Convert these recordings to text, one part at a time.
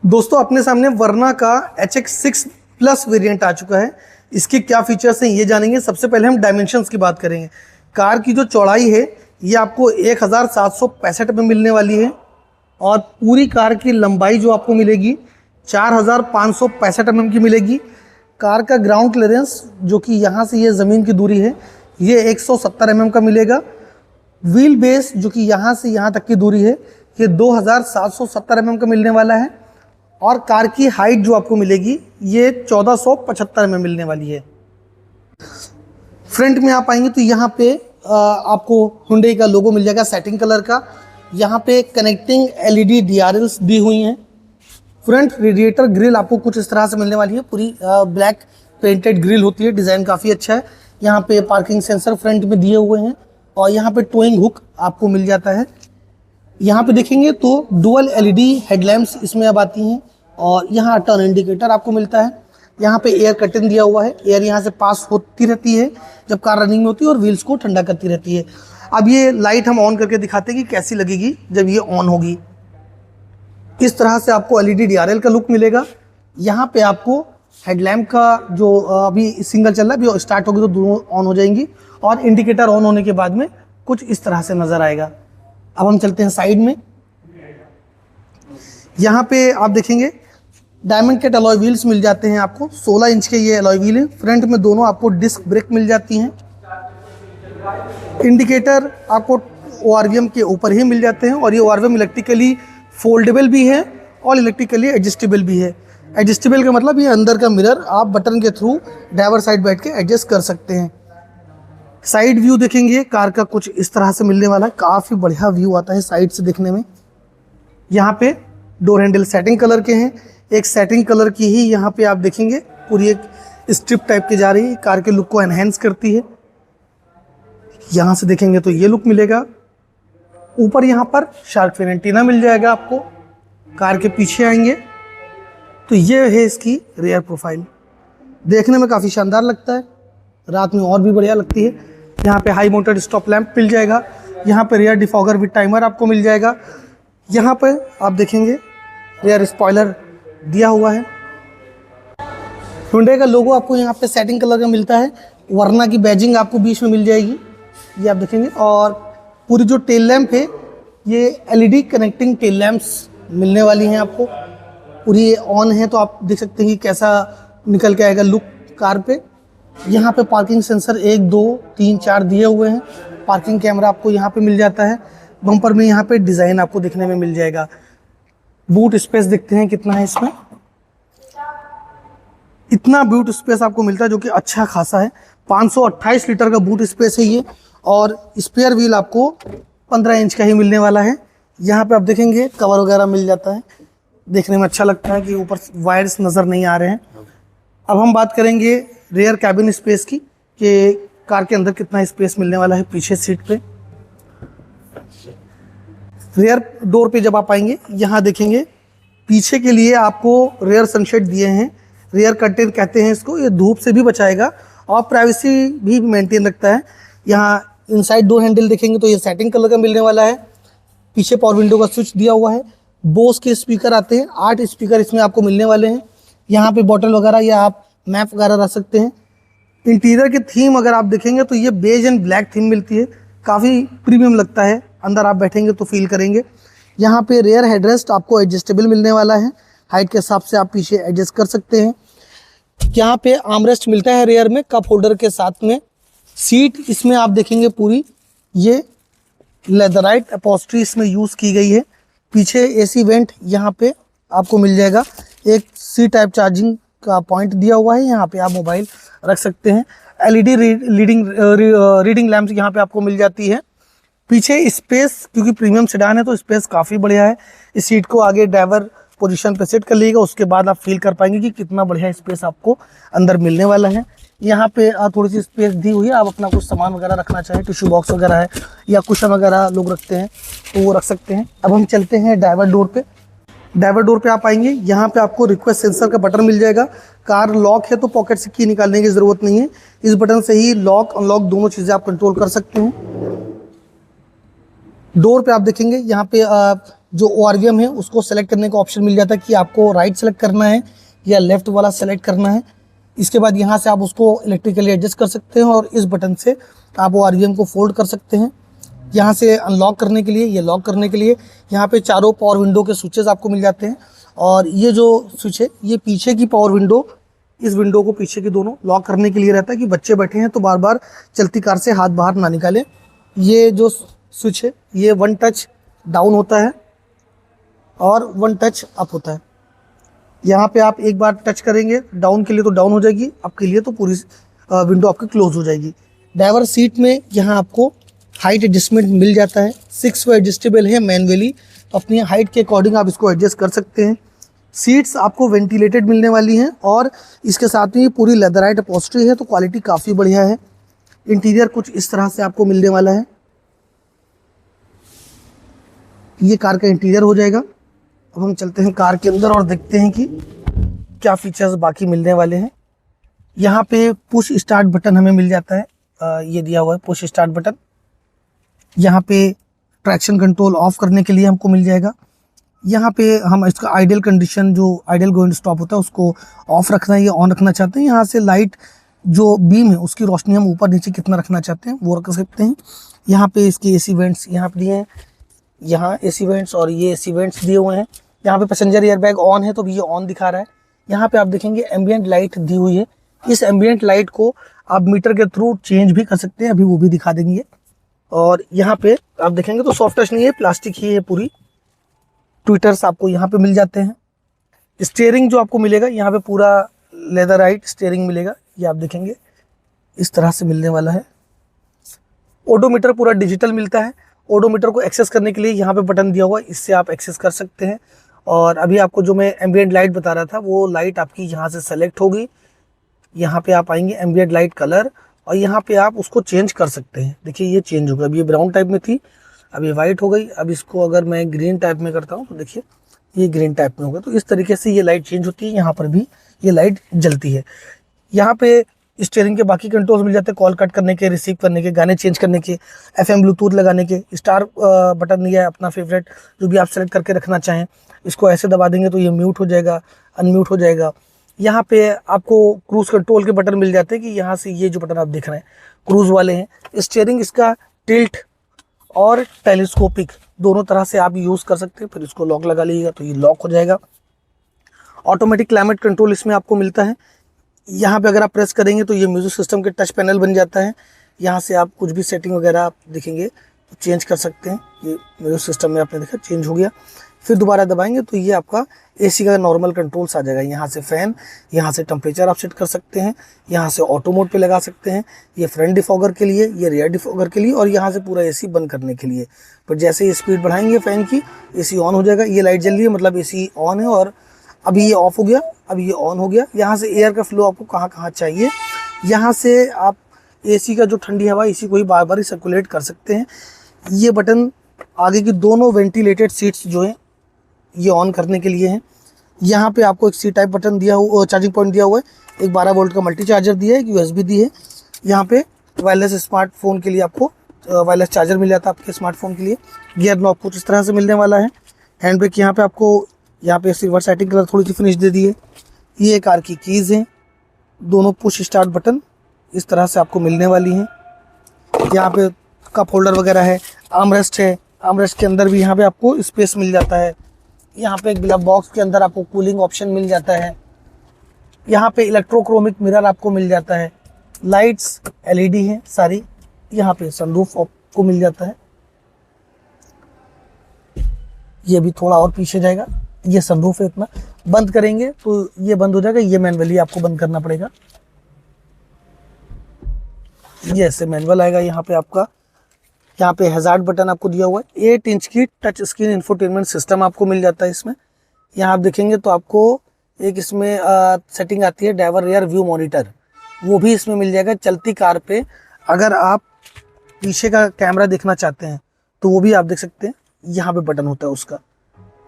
दोस्तों अपने सामने वर्ना का HX6 प्लस वेरिएंट आ चुका है। इसके क्या फीचर्स हैं ये जानेंगे। सबसे पहले हम डायमेंशंस की बात करेंगे। कार की जो चौड़ाई है ये आपको 1765 में मिलने वाली है और पूरी कार की लंबाई जो आपको मिलेगी 4565 mm की मिलेगी। कार का ग्राउंड क्लियरेंस जो कि यहाँ से ये ज़मीन की दूरी है ये 170 mm का मिलेगा। व्हील बेस जो कि यहाँ से यहाँ तक की दूरी है ये 2770 mm का मिलने वाला है और कार की हाइट जो आपको मिलेगी ये 1475 में मिलने वाली है। फ्रंट में आप आएंगे तो यहाँ पे आपको हुंडई का लोगो मिल जाएगा सेटिंग कलर का। यहाँ पे कनेक्टिंग LED DRLs दी हुई हैं। फ्रंट रेडिएटर ग्रिल आपको कुछ इस तरह से मिलने वाली है। पूरी ब्लैक पेंटेड ग्रिल होती है। डिज़ाइन काफ़ी अच्छा है। यहाँ पे पार्किंग सेंसर फ्रंट में दिए हुए हैं और यहाँ पे टोइंग हुक आपको मिल जाता है। यहाँ पे देखेंगे तो डुअल LED हेडलैम्प्स इसमें अब आती हैं और यहाँ टर्न इंडिकेटर आपको मिलता है। यहाँ पे एयर कर्टन दिया हुआ है। एयर यहाँ से पास होती रहती है जब कार रनिंग में होती है और व्हील्स को ठंडा करती रहती है। अब ये लाइट हम ऑन करके दिखाते हैं कि कैसी लगेगी जब ये ऑन होगी। इस तरह से आपको LED DRL का लुक मिलेगा। यहाँ पे आपको हेडलैम्प का जो अभी सिंगल चल रहा है, अभी स्टार्ट होगी तो दोनों ऑन हो जाएंगी और इंडिकेटर ऑन होने के बाद में कुछ इस तरह से नज़र आएगा। अब हम चलते हैं साइड में। यहाँ पे आप देखेंगे डायमंड कट अलॉय व्हील्स मिल जाते हैं आपको। 16 इंच के ये अलॉय व्हील हैं। फ्रंट में दोनों आपको डिस्क ब्रेक मिल जाती हैं। इंडिकेटर आपको ORVM के ऊपर ही मिल जाते हैं और ये ORVM इलेक्ट्रिकली फोल्डेबल भी है और इलेक्ट्रिकली एडजस्टेबल भी है। एडजस्टेबल का मतलब ये अंदर का मिरर आप बटन के थ्रू ड्राइवर साइड बैठ के एडजस्ट कर सकते हैं। साइड व्यू देखेंगे कार का कुछ इस तरह से मिलने वाला है। काफ़ी बढ़िया व्यू आता है साइड से देखने में। यहाँ पे डोर हैंडल सेटिंग कलर के हैं। एक सेटिंग कलर की ही यहाँ पे आप देखेंगे पूरी एक स्ट्रिप टाइप की जा रही है। कार के लुक को एनहेंस करती है। यहाँ से देखेंगे तो ये लुक मिलेगा। ऊपर यहाँ पर शार्क फिन एंटीना मिल जाएगा आपको। कार के पीछे आएंगे तो ये है इसकी रेयर प्रोफाइल। देखने में काफ़ी शानदार लगता है। रात में और भी बढ़िया लगती है। यहाँ पे हाई माउंटेड स्टॉप लैंप मिल जाएगा। यहाँ पे रेयर डिफॉगर विद टाइमर आपको मिल जाएगा। यहाँ पे आप देखेंगे रेयर स्पॉइलर दिया हुआ है। हुंडई का लोगो आपको यहाँ पे सेटिंग कलर का मिलता है। वर्ना की बैजिंग आपको बीच में मिल जाएगी, ये आप देखेंगे। और पूरी जो टेल लैंप है ये LED कनेक्टिंग टेल लैंप्स मिलने वाली हैं आपको। पूरी ये ऑन है तो आप देख सकते हैं कि कैसा निकल के आएगा लुक कार पे। यहाँ पे पार्किंग सेंसर 1 2 3 4 दिए हुए हैं। पार्किंग कैमरा आपको यहाँ पे मिल जाता है। बम्पर में यहाँ पे डिज़ाइन आपको देखने में मिल जाएगा। बूट स्पेस देखते हैं कितना है इसमें। इतना बूट स्पेस आपको मिलता है जो कि अच्छा खासा है। 528 लीटर का बूट स्पेस है ये। और स्पेयर व्हील आपको 15 इंच का ही मिलने वाला है। यहाँ पे आप देखेंगे कवर वगैरह मिल जाता है। देखने में अच्छा लगता है कि ऊपर वायर्स नज़र नहीं आ रहे हैं। अब हम बात करेंगे रेयर कैबिन स्पेस की कि कार के अंदर कितना स्पेस मिलने वाला है पीछे सीट पे। रेयर डोर पे जब आप आएंगे यहाँ देखेंगे पीछे के लिए आपको रेयर सनशेड दिए हैं। रेयर कर्टेन कहते हैं इसको। ये धूप से भी बचाएगा और प्राइवेसी भी मेंटेन रखता है। यहाँ इनसाइड डोर हैंडल देखेंगे तो ये सेटिंग कलर का मिलने वाला है। पीछे पावर विंडो का स्विच दिया हुआ है। बोस के स्पीकर आते हैं। 8 स्पीकर इसमें आपको मिलने वाले हैं। यहाँ पे बॉटल वगैरह या आप मैप वगैरह रख सकते हैं। इंटीरियर की थीम अगर आप देखेंगे तो ये बेज एंड ब्लैक थीम मिलती है। काफ़ी प्रीमियम लगता है। अंदर आप बैठेंगे तो फील करेंगे। यहाँ पे रेयर हेडरेस्ट आपको एडजस्टेबल मिलने वाला है। हाइट के हिसाब से आप पीछे एडजस्ट कर सकते हैं। यहाँ पे आर्मरेस्ट मिलता है रेयर में कप होल्डर के साथ में। सीट इसमें आप देखेंगे पूरी ये लेदराइट अपॉस्ट्री इसमें यूज़ की गई है। पीछे AC वेंट यहाँ पे आपको मिल जाएगा। एक C टाइप चार्जिंग का पॉइंट दिया हुआ है। यहाँ पे आप मोबाइल रख सकते हैं। LED रीडिंग लैंप्स यहाँ पे आपको मिल जाती है। पीछे स्पेस क्योंकि प्रीमियम सेडान है तो स्पेस काफ़ी बढ़िया है। इस सीट को आगे ड्राइवर पोजीशन पे सेट कर लीजिएगा, उसके बाद आप फील कर पाएंगे कि कितना बढ़िया स्पेस आपको अंदर मिलने वाला है। यहाँ पे थोड़ी सी स्पेस दी हुई है। आप अपना कुछ सामान वगैरह रखना चाहें, टिश्यू बॉक्स वगैरह है या कुशन वगैरह लोग रखते हैं तो वो रख सकते हैं। अब हम चलते हैं ड्राइवर डोर पे। ड्राइवर डोर पे आप आएंगे यहाँ पे आपको रिक्वेस्ट सेंसर का बटन मिल जाएगा। कार लॉक है तो पॉकेट से की निकालने की ज़रूरत नहीं है। इस बटन से ही लॉक अनलॉक दोनों चीज़ें आप कंट्रोल कर सकते हैं। डोर पे आप देखेंगे यहाँ पे जो ORVM है उसको सेलेक्ट करने का ऑप्शन मिल जाता है कि आपको राइट सेलेक्ट करना है या लेफ्ट वाला सेलेक्ट करना है। इसके बाद यहाँ से आप उसको इलेक्ट्रिकली एडजस्ट कर सकते हैं और इस बटन से आप ORVM को फोल्ड कर सकते हैं। यहाँ से अनलॉक करने के लिए, ये लॉक करने के लिए यहाँ पे चारों पावर विंडो के स्विचेस आपको मिल जाते हैं। और ये जो स्विच है ये पीछे की पावर विंडो, इस विंडो को पीछे की दोनों लॉक करने के लिए रहता है कि बच्चे बैठे हैं तो बार बार चलती कार से हाथ बाहर ना निकालें। ये जो स्विच है ये 1 टच डाउन होता है और 1 टच अप होता है। यहाँ पे आप एक बार टच करेंगे डाउन के लिए तो डाउन हो जाएगी, अप के लिए तो पूरी विंडो आपकी क्लोज हो जाएगी। ड्राइवर सीट में यहाँ आपको हाइट एडजस्टमेंट मिल जाता है, 6 वे एडजस्टेबल है मैनुअली, तो अपनी हाइट के अकॉर्डिंग आप इसको एडजस्ट कर सकते हैं। सीट्स आपको वेंटिलेटेड मिलने वाली हैं और इसके साथ में ये पूरी लेदराइट अपॉल्स्ट्री है तो क्वालिटी काफ़ी बढ़िया है। इंटीरियर कुछ इस तरह से आपको मिलने वाला है, ये कार का इंटीरियर हो जाएगा। अब हम चलते हैं कार के अंदर और देखते हैं कि क्या फीचर्स बाकी मिलने वाले हैं। यहाँ पे पुश स्टार्ट बटन हमें मिल जाता है, ये दिया हुआ है पुश स्टार्ट बटन। यहाँ पे ट्रैक्शन कंट्रोल ऑफ करने के लिए हमको मिल जाएगा। यहाँ पे हम इसका आइडियल कंडीशन, जो आइडियल गोइंग स्टॉप होता है उसको ऑफ रखना है या ऑन रखना चाहते हैं। यहाँ से लाइट जो बीम है उसकी रोशनी हम ऊपर नीचे कितना रखना चाहते हैं वो रख सकते हैं। यहाँ पे इसके AC वेंट्स यहाँ पे दिए हैं, यहाँ AC वेंट्स और ये AC वेंट्स दिए हुए हैं। यहाँ पे पैसेंजर एयरबैग ऑन है तो भी ये ऑन दिखा रहा है। यहाँ पे आप देखेंगे एम्बिएंट लाइट दी हुई है, इस एम्बिएंट लाइट को आप मीटर के थ्रू चेंज भी कर सकते हैं, अभी वो भी दिखा देंगे। और यहाँ पे आप देखेंगे तो सॉफ्ट टच नहीं है, प्लास्टिक ही है पूरी। ट्विटर्स आपको यहाँ पे मिल जाते हैं। स्टीयरिंग जो आपको मिलेगा यहाँ पे पूरा लेदराइट स्टीयरिंग मिलेगा, ये आप देखेंगे इस तरह से मिलने वाला है। ओडोमीटर पूरा डिजिटल मिलता है। ओडोमीटर को एक्सेस करने के लिए यहाँ पे बटन दिया हुआ है, इससे आप एक्सेस कर सकते हैं। और अभी आपको जो मैं एम्बिएंट लाइट बता रहा था वो लाइट आपकी यहाँ से सेलेक्ट होगी, यहाँ पे आप आएंगे एम्बिएंट लाइट कलर और यहाँ पे आप उसको चेंज कर सकते हैं। देखिए ये चेंज हो गया, अभी ये ब्राउन टाइप में थी, अब ये वाइट हो गई। अब इसको अगर मैं ग्रीन टाइप में करता हूँ तो देखिए ये ग्रीन टाइप में हो गया। तो इस तरीके से ये लाइट चेंज होती है, यहाँ पर भी ये लाइट जलती है। यहाँ पे स्टीयरिंग के बाकी कंट्रोल्स मिल जाते हैं, कॉल कट करने के, रिसीव करने के, गाने चेंज करने के, FM ब्लूटूथ लगाने के। स्टार बटन दिया है अपना फेवरेट, जो भी आप सेलेक्ट करके रखना चाहें। इसको ऐसे दबा देंगे तो ये म्यूट हो जाएगा, अनम्यूट हो जाएगा। यहाँ पे आपको क्रूज़ कंट्रोल के बटन मिल जाते हैं कि यहाँ से ये जो बटन आप देख रहे हैं क्रूज़ वाले हैं। स्टीयरिंग इसका टिल्ट और टेलीस्कोपिक दोनों तरह से आप यूज़ कर सकते हैं। फिर इसको लॉक लगा लीजिएगा तो ये लॉक हो जाएगा। ऑटोमेटिक क्लाइमेट कंट्रोल इसमें आपको मिलता है। यहाँ पे अगर आप प्रेस करेंगे तो ये म्यूजिक सिस्टम के टच पैनल बन जाता है। यहाँ से आप कुछ भी सेटिंग वगैरह आप देखेंगे तो चेंज कर सकते हैं। ये म्यूजिक सिस्टम में आपने देखा चेंज हो गया। फिर दोबारा दबाएंगे तो ये आपका AC का नॉर्मल कंट्रोल्स आ जाएगा। यहाँ से फ़ैन, यहाँ से टेम्परेचर आप सेट कर सकते हैं, यहाँ से ऑटो मोड पे लगा सकते हैं। ये फ्रंट डिफॉगर के लिए, ये रियर डिफॉगर के लिए और यहाँ से पूरा AC बंद करने के लिए। पर जैसे ही स्पीड बढ़ाएंगे फ़ैन की, AC ऑन हो जाएगा। ये लाइट जल रही है मतलब AC ऑन है और अभी ये ऑफ हो गया, अभी ये ऑन हो गया। यहाँ से एयर का फ्लो आपको कहाँ कहाँ चाहिए, यहाँ से आप AC का जो ठंडी हवा इसी को ही बार बार ही सर्कुलेट कर सकते हैं। ये बटन आगे की दोनों वेंटिलेटेड सीट्स जो हैं ये ऑन करने के लिए हैं। यहाँ पे आपको एक C टाइप बटन दिया हुआ, चार्जिंग पॉइंट दिया हुआ है। एक 12 वोल्ट का मल्टी चार्जर दिया है, एक USB दी है। यहाँ पे वायरलेस स्मार्टफोन के लिए आपको वायरलेस चार्जर मिल जाता है आपके स्मार्टफोन के लिए। गियर नॉब कुछ इस तरह से मिलने वाला है। हैंड ब्रेक यहाँ पे आपको, यहाँ पे सिल्वर साइटिंग कलर थोड़ी सी फिनिश दे दी है। ये कार की कीज़ हैं, दोनों पुश स्टार्ट बटन इस तरह से आपको मिलने वाली हैं। यहाँ पे कप होल्डर वगैरह है, आर्मरेस्ट है। आर्मरेस्ट के अंदर भी यहाँ पे आपको स्पेस मिल जाता है। यहाँ पे एक ग्लव बॉक्स के अंदर आपको कूलिंग ऑप्शन मिल जाता है। यहाँ पे इलेक्ट्रोक्रोमिक मिरर आपको मिल जाता है। लाइट्स LED हैं सारी। यहाँ पे सनरूफ आपको मिल जाता है, ये भी थोड़ा और पीछे जाएगा। ये सनरूफ है इतना, बंद करेंगे तो ये बंद हो जाएगा, ये मैनुअली आपको बंद करना पड़ेगा। ये ऐसे मैनुअल आएगा। यहाँ पे आपका, यहाँ पे हैजार्ड बटन आपको दिया हुआ है। 8 इंच की टच स्क्रीन इंफोटेनमेंट सिस्टम आपको मिल जाता है इसमें। यहाँ आप देखेंगे तो आपको एक इसमें सेटिंग आती है ड्राइवर रियर व्यू मॉनिटर, वो भी इसमें मिल जाएगा। चलती कार पे अगर आप पीछे का कैमरा देखना चाहते हैं तो वो भी आप देख सकते हैं। यहाँ पे बटन होता है उसका,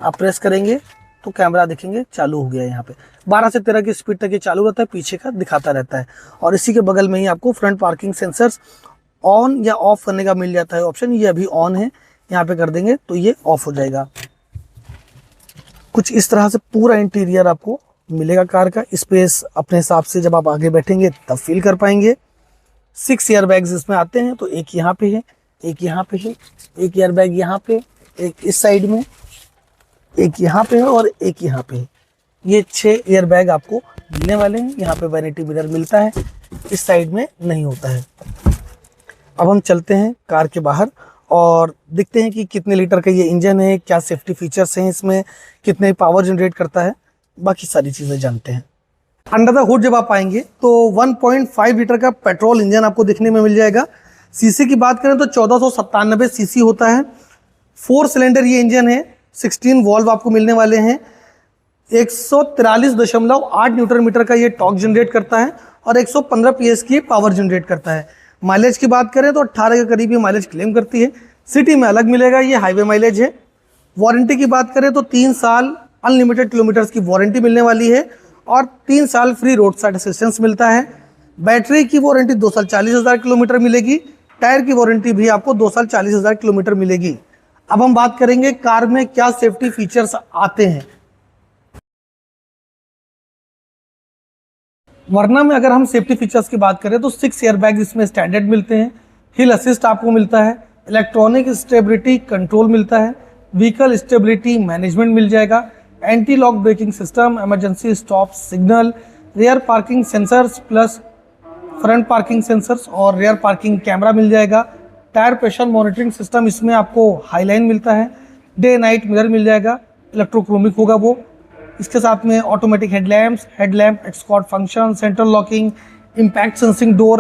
आप प्रेस करेंगे तो कैमरा देखेंगे चालू हो गया। यहाँ पे 12 से 13 की स्पीड तक ये चालू रहता है, पीछे का दिखाता रहता है। और इसी के बगल में ही आपको फ्रंट पार्किंग सेंसर्स ऑन या ऑफ करने का मिल जाता है ऑप्शन। ये अभी ऑन है, यहाँ पे कर देंगे तो ये ऑफ हो जाएगा। कुछ इस तरह से पूरा इंटीरियर आपको मिलेगा कार का। स्पेस अपने हिसाब से जब आप आगे बैठेंगे तब फील कर पाएंगे। 6 एयर बैग्स इसमें आते हैं, तो एक यहाँ पे है, एक यहाँ पे है, एक एयर बैग यहाँ पे, एक इस साइड में, एक यहाँ पे है और एक यहाँ पे है। ये 6 एयर बैग आपको मिलने वाले हैं। यहाँ पे वैनिटी मिरर मिलता है, इस साइड में नहीं होता है। अब हम चलते हैं कार के बाहर और देखते हैं कि कितने लीटर का ये इंजन है, क्या सेफ्टी फीचर्स हैं इसमें, कितने पावर जनरेट करता है, बाकी सारी चीज़ें जानते हैं। अंडर द हुड जब आप आएंगे तो 1.5 लीटर का पेट्रोल इंजन आपको देखने में मिल जाएगा। सीसी की बात करें तो 1497 सीसी होता है। 4 सिलेंडर ये इंजन है। 16 वॉल्व आपको मिलने वाले हैं। 143.8 न्यूटन मीटर का ये टॉर्क जनरेट करता है और 115 PS की पावर जनरेट करता है। माइलेज की बात करें तो 18 के करीब ये माइलेज क्लेम करती है। सिटी में अलग मिलेगा, ये हाईवे माइलेज है। वारंटी की बात करें तो 3 साल अनलिमिटेड किलोमीटर्स की वारंटी मिलने वाली है और 3 साल फ्री रोड साइड असिस्टेंस मिलता है। बैटरी की वारंटी 2 साल 40,000 किलोमीटर मिलेगी। टायर की वारंटी भी आपको 2 साल 40,000 किलोमीटर मिलेगी। अब हम बात करेंगे कार में क्या सेफ्टी फीचर्स आते हैं। वरना में अगर हम सेफ्टी फीचर्स की बात करें तो 6 एयर बैग इसमें स्टैंडर्ड मिलते हैं। हिल असिस्ट आपको मिलता है। इलेक्ट्रॉनिक स्टेबिलिटी कंट्रोल मिलता है। व्हीकल स्टेबिलिटी मैनेजमेंट मिल जाएगा। Anti lock braking system, emergency stop signal, rear parking sensors plus front parking sensors और रियर पार्किंग कैमरा मिल जाएगा। टायर प्रेशर मॉनिटरिंग सिस्टम इसमें आपको हाईलाइन मिलता है। डे नाइट मिरर मिल जाएगा, इलेक्ट्रोक्रोमिक होगा वो। इसके साथ में automatic headlamp escort function, central locking, impact sensing door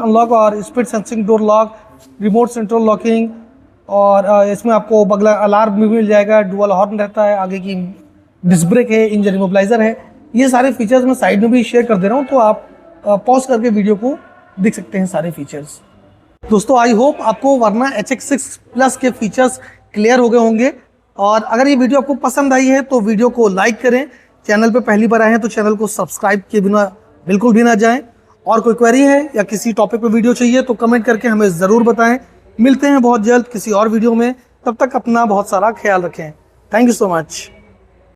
unlock और speed sensing door lock, remote central locking और इसमें आपको बगला अलार्म भी मिल जाएगा। डुअल हॉर्न रहता है, आगे की डिस्क ब्रेक है, इंजन इमोबिलाइजर है। ये सारे फीचर्स मैं साइड में भी शेयर कर दे रहा हूँ, तो आप पॉज करके वीडियो को देख सकते हैं सारे फीचर्स। दोस्तों आई होप आपको वरना HX6 प्लस के फीचर्स क्लियर हो गए होंगे। और अगर ये वीडियो आपको पसंद आई है तो वीडियो को लाइक करें। चैनल पे पहली बार आए हैं तो चैनल को सब्सक्राइब किए बिना बिल्कुल भी ना जाएं। और कोई क्वेरी है या किसी टॉपिक पे वीडियो चाहिए तो कमेंट करके हमें ज़रूर बताएं। मिलते हैं बहुत जल्द किसी और वीडियो में, तब तक अपना बहुत सारा ख्याल रखें। Thank you so much.